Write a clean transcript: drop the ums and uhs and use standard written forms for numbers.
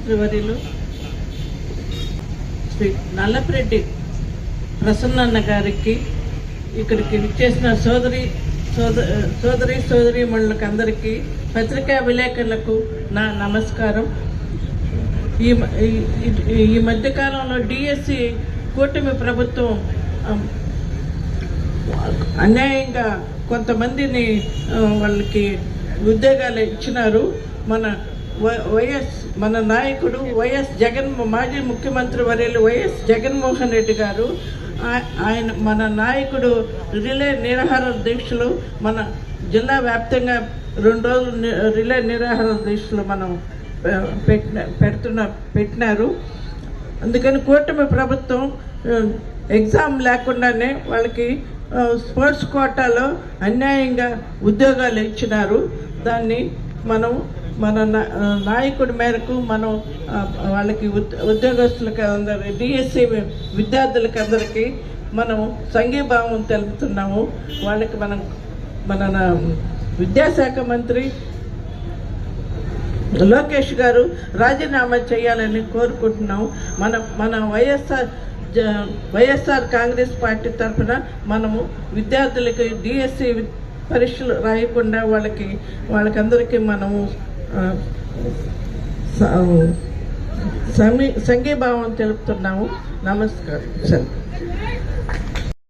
ముఖ్యమంత్రి వర్యులు శ్రీ నల్లపరెడ్డి ప్రసన్నన్న గారికి, ఇక్కడికి విచ్చేసిన సోదరీమణులకు అందరికీ, పత్రికా విలేకరులకు నా నమస్కారం. ఈ మధ్యకాలంలో డిఎస్సి కూటమి ప్రభుత్వం అన్యాయంగా కొంతమందిని వాళ్ళకి ఉద్యోగాలు ఇచ్చినారు. మన నాయకుడు మాజీ ముఖ్యమంత్రి వర్యులు వైఎస్ జగన్మోహన్ రెడ్డి గారు, ఆయన మన నాయకుడు రిలే నిరాహార దీక్షలు మన జిల్లా వ్యాప్తంగా 2 రోజులు రిలే నిరాహార దీక్షలు మనం పెట్టినారు. అందుకని కూటమి ప్రభుత్వం ఎగ్జామ్ లేకుండానే వాళ్ళకి స్పోర్ట్స్ కోటాలో అన్యాయంగా ఉద్యోగాలు ఇచ్చినారు. దాన్ని మనం మన నాయకుడి మేరకు మనం వాళ్ళకి ఉద్యోగస్తులకి అందరి డిఎస్సి విద్యార్థులకి అందరికీ మనం సంఘీభావం తెలుపుతున్నాము. వాళ్ళకి మన విద్యాశాఖ మంత్రి లోకేష్ గారు రాజీనామా చేయాలని కోరుకుంటున్నాము. మన వైఎస్ఆర్ కాంగ్రెస్ పార్టీ తరఫున మనము విద్యార్థులకి డిఎస్సి పరీక్షలు రాయకుండా వాళ్ళకందరికీ మనము సంఘీభావం తెలుపుతున్నాము. నమస్కారం.